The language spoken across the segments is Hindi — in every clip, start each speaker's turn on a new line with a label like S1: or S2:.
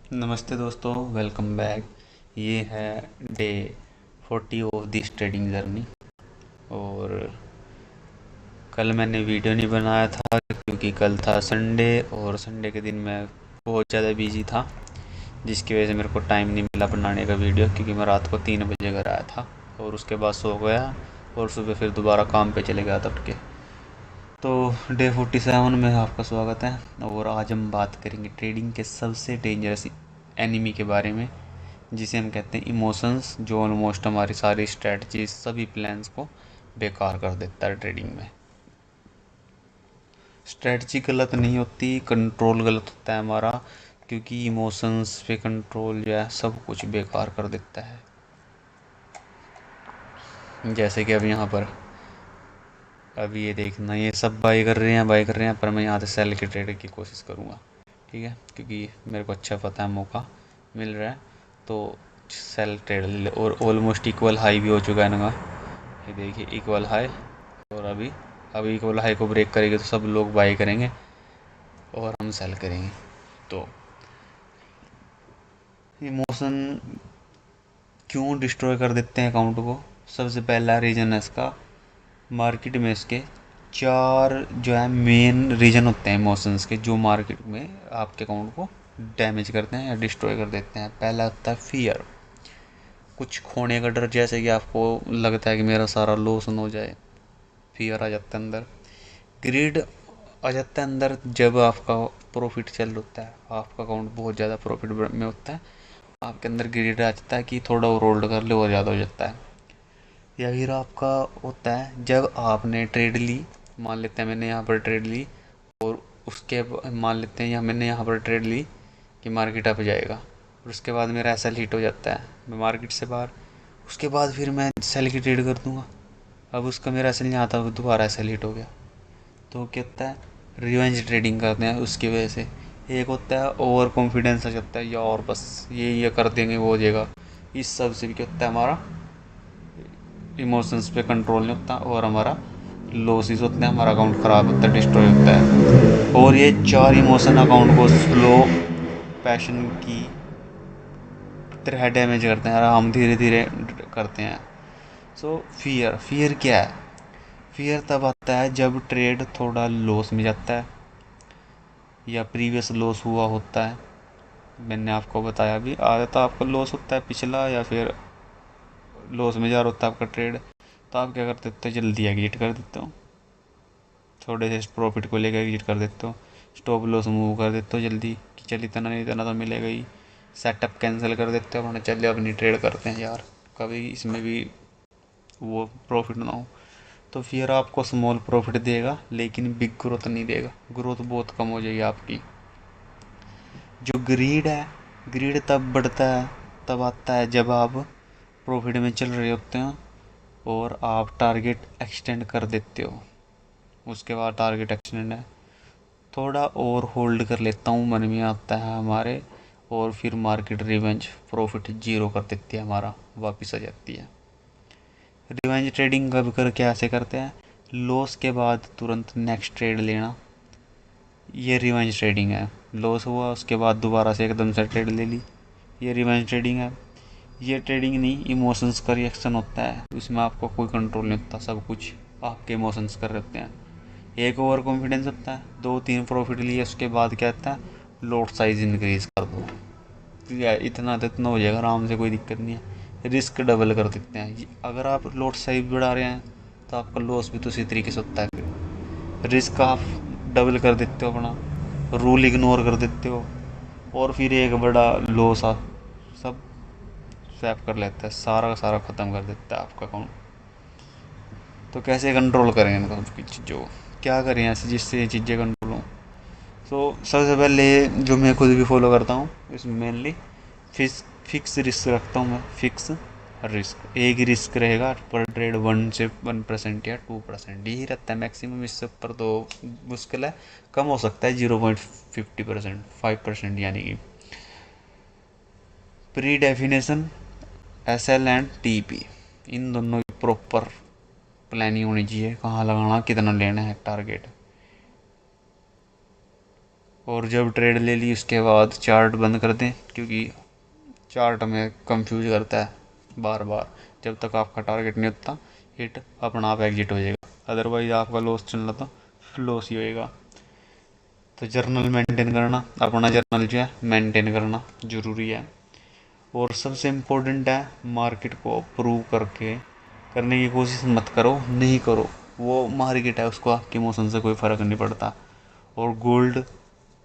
S1: नमस्ते दोस्तों, वेलकम बैक। ये है day 40 of this trading journey. और कल मैंने वीडियो नहीं बनाया था क्योंकि कल था संडे और संडे के दिन मैं बहुत ज़्यादा बिजी था, जिसकी वजह से मेरे को टाइम नहीं मिला बनाने का वीडियो, क्योंकि मैं रात को 3 बजे घर आया था और उसके बाद सो गया और सुबह फिर दोबारा काम पे चले गया तड़के। तो डे 47 में आपका स्वागत है। और आज हम बात करेंगे ट्रेडिंग के सबसे डेंजरस एनिमी के बारे में, जिसे हम कहते हैं इमोशंस, जो ऑलमोस्ट हमारी सारी स्ट्रेटजीज, सभी प्लान्स को बेकार कर देता है ट्रेडिंग में। स्ट्रेटजी गलत नहीं होती, कंट्रोल गलत होता है हमारा, क्योंकि इमोशंस पे कंट्रोल जो है सब कुछ बेकार कर देता है। जैसे कि अब यहाँ पर अब ये देखना, ये सब बाई कर रहे हैं, बाई कर रहे हैं, पर मैं यहाँ से सेल के ट्रेड की कोशिश करूँगा। ठीक है, क्योंकि मेरे को अच्छा पता है मौका मिल रहा है, तो सेल ट्रेड ले। और ऑलमोस्ट इक्वल हाई भी हो चुका है ना, ये देखिए इक्वल हाई। और अभी इक्वल हाई को ब्रेक करेंगे तो सब लोग बाई करेंगे और हम सेल करेंगे। तो इमोशन क्यों डिस्ट्रॉय कर देते हैं अकाउंट को? सबसे पहला रीज़न है इसका, मार्केट में इसके चार जो है मेन रीज़न होते हैं इमोशंस के, जो मार्केट में आपके अकाउंट को डैमेज करते हैं या डिस्ट्रॉय कर देते हैं। पहला होता है फियर, कुछ खोने का डर, जैसे कि आपको लगता है कि मेरा सारा लॉस न हो जाए, फियर आ जाता है अंदर। ग्रीड आ जाता है अंदर जब आपका प्रॉफिट चल होता है, आपका अकाउंट बहुत ज़्यादा प्रॉफिट में होता है, आपके अंदर ग्रीड आ जाता है कि थोड़ा और होल्ड कर ले और ज़्यादा हो जाता है। या फिर आपका होता है जब आपने ट्रेड ली, मान लेते हैं मैंने यहाँ पर ट्रेड ली, और मान लेते हैं या मैंने यहाँ पर ट्रेड ली कि मार्केट अप जाएगा, और उसके बाद मेरा एसएल हिट हो जाता है, मैं मार्केट से बाहर। उसके बाद फिर मैं सेल की ट्रेड कर दूंगा, अब उसका मेरा एसएल नहीं आता, दोबारा एसएल हिट हो गया। तो क्या होता है, रिवेंज ट्रेडिंग करते हैं उसकी वजह से। एक होता है ओवर कॉन्फिडेंस आ जाता है, या और बस ये कर देंगे वो हो जाएगा। इस सब से भी क्या होता है, हमारा इमोशंस पे कंट्रोल नहीं होता और हमारा लॉसेस होते हैं, हमारा अकाउंट ख़राब होता है, डिस्ट्रॉय होता है। और ये चार इमोशन अकाउंट को स्लो पैशन की तरह डैमेज करते हैं, हम धीरे धीरे करते हैं। सो फियर, फियर क्या है? फियर तब आता है जब ट्रेड थोड़ा लॉस में जाता है या प्रीवियस लॉस हुआ होता है। मैंने आपको बताया भी, आधा तो आपका लॉस होता है पिछला, या फिर लॉस में जा रहा होता है आपका ट्रेड, तो आप क्या कर देते हो, जल्दी एग्जिट कर देते हो, थोड़े से प्रॉफिट को लेकर एग्जिट कर देते हो, स्टॉप लॉस मूव कर देते हो जल्दी कि चल इतना नहीं, इतना तो मिलेगा ही। सेटअप कैंसिल कर देते हो, अपने चले अपनी ट्रेड करते हैं यार, कभी इसमें भी वो प्रॉफिट ना हो। तो फिर आपको स्मॉल प्रॉफिट देगा लेकिन बिग ग्रोथ नहीं देगा, ग्रोथ बहुत कम हो जाएगी आपकी। जो ग्रीड है, ग्रीड तब बढ़ता है, तब आता है जब आप प्रॉफिट में चल रहे होते हैं और आप टारगेट एक्सटेंड कर देते हो। उसके बाद टारगेट एक्सटेंड है, थोड़ा और होल्ड कर लेता हूँ मन में आता है हमारे, और फिर मार्केट रिवेंज प्रॉफिट जीरो कर देती है, हमारा वापस आ जाती है। रिवेंज ट्रेडिंग कब कर कैसे करते हैं, लॉस के बाद तुरंत नेक्स्ट ट्रेड लेना, ये रिवेंज ट्रेडिंग है। लॉस हुआ उसके बाद दोबारा से एकदम से ट्रेड ले ली, ये रिवेंज ट्रेडिंग है। ये ट्रेडिंग नहीं, इमोशंस का रिएक्शन होता है, इसमें आपको कोई कंट्रोल नहीं होता, सब कुछ आपके इमोशंस कर रहे होते हैं। एक ओवर कॉन्फिडेंस होता है, दो तीन प्रॉफिट लिए उसके बाद क्या होता है, लॉट साइज इंक्रीज कर दो, या इतना तो इतना हो जाएगा आराम से, कोई दिक्कत नहीं है। रिस्क डबल कर देते हैं, अगर आप लॉट साइज बढ़ा रहे हैं तो आपका लॉस भी तो उसी तरीके से होता है। रिस्क आप डबल कर देते हो अपना, रूल इग्नोर कर देते हो, और फिर एक बड़ा लॉस सब स्वैप कर लेता है, सारा का सारा ख़त्म कर देता है आपका अकाउंट। तो कैसे कंट्रोल करें इनको सबकी चीज़ों को, क्या करें ऐसे जिससे ये चीज़ें कंट्रोल हों? तो सबसे पहले जो मैं खुद भी फॉलो करता हूँ, इसमें मेनली फिक्स रिस्क रखता हूँ मैं, फिक्स रिस्क। एक ही रिस्क रहेगा पर ट्रेड 1% या 2% यही रहता है मैक्सिमम, इससे ऊपर तो मुश्किल है। कम हो सकता है 0.50%, 5% यानी कि। Pre definition, SL and TP, इन दोनों की प्रॉपर प्लानिंग होनी चाहिए, कहाँ लगाना, कितना लेना है टारगेट। और जब ट्रेड ले ली उसके बाद चार्ट बंद कर दें, क्योंकि चार्ट में कंफ्यूज करता है बार बार। जब तक आपका टारगेट नहीं होता हिट, अपना आप एग्जिट हो जाएगा, अदरवाइज आपका लॉस चल रहा तो लॉस ही होएगा। तो जर्नल मेंटेन करना, अपना जर्नल जो है मेंटेन करना ज़रूरी है। और सबसे इम्पोर्टेंट है, मार्केट को अप्रूव करने की कोशिश मत करो, नहीं करो। वो मार्केट है, उसको आपके इमोशन से कोई फ़र्क नहीं पड़ता। और गोल्ड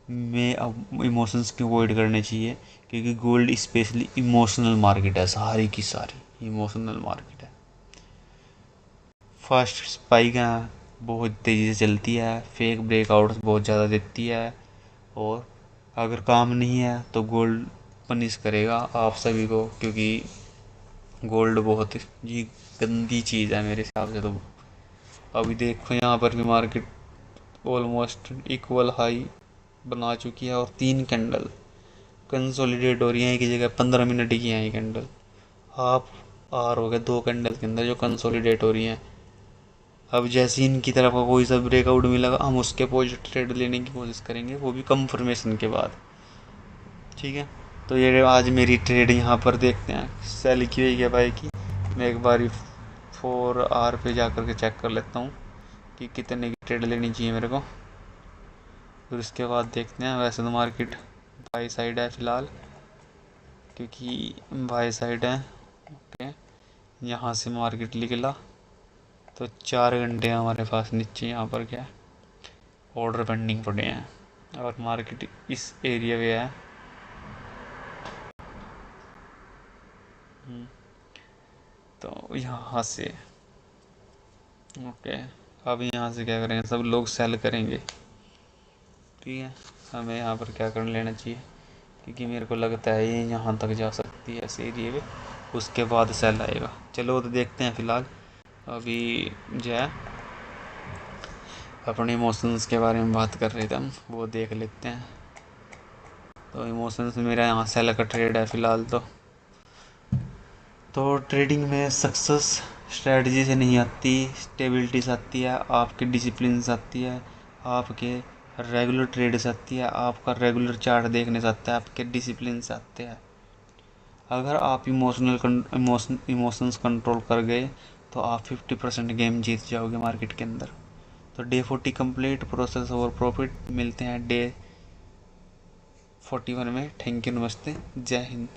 S1: में अब इमोशंस की अवॉइड करने चाहिए, क्योंकि गोल्ड स्पेशली इमोशनल मार्केट है, सारी की सारी इमोशनल मार्केट है। फर्स्ट स्पाइक है, बहुत तेज़ी से चलती है, फेक ब्रेकआउट्स बहुत ज़्यादा देती है। और अगर काम नहीं है तो गोल्ड पनिश करेगा आप सभी को, क्योंकि गोल्ड बहुत ही गंदी चीज़ है मेरे हिसाब से। तो अभी देखो यहाँ पर भी मार्केट ऑलमोस्ट इक्वल हाई बना चुकी है, और 3 कैंडल कंसोलिडेट हो रही हैं एक ही जगह, 15 मिनट की है ये कैंडल। हाफ आर हो गए 2 कैंडल के अंदर जो कंसोलिडेट हो रही हैं। अब जैसे इनकी तरफ का कोई सा ब्रेकआउट मिलेगा, हम उसके अपोजिट ट्रेड लेने की कोशिश करेंगे, वो भी कंफर्मेशन के बाद। ठीक है, तो ये आज मेरी ट्रेड यहाँ पर देखते हैं सेल की हुई है भाई की। मैं एक बारी 4 आर पे जा कर के चेक कर लेता हूँ कि कितने की ट्रेड लेनी चाहिए मेरे को, फिर उसके बाद देखते हैं। वैसे तो मार्केट बाई साइड है फ़िलहाल, क्योंकि बाई साइड है। ओके, यहाँ से मार्केट निकला तो 4 घंटे हमारे पास नीचे यहाँ पर क्या ऑर्डर पेंडिंग पड़े हैं, और मार्केट इस एरिया में है। तो यहाँ से ओके, अब यहाँ से क्या करेंगे, सब लोग सेल करेंगे। ठीक है, हमें यहाँ पर क्या कर लेना चाहिए, क्योंकि मेरे को लगता है ये यहाँ तक जा सकती है इस एरिए में, उसके बाद सेल आएगा। चलो वो तो देखते हैं। फ़िलहाल अभी जो है अपने इमोशंस के बारे में बात कर रहे थे हम, वो देख लेते हैं। तो इमोशंस मेरा यहाँ सेल का ट्रेड है फ़िलहाल। तो ट्रेडिंग में सक्सेस स्ट्रेटजी से नहीं आती, स्टेबिलिटी से आती है, आपके डिसिप्लिन से आती है, आपके रेगुलर ट्रेड से आती है, आपका रेगुलर चार्ट देखने से आता है, आपके डिसिप्लिन से आते हैं। अगर आप इमोशंस कंट्रोल कर गए तो आप 50% गेम जीत जाओगे मार्केट के अंदर। तो डे 40 कंप्लीट, प्रोसेस और प्रॉफिट। मिलते हैं डे 41 में। थैंक यू, नमस्ते, जय हिंद।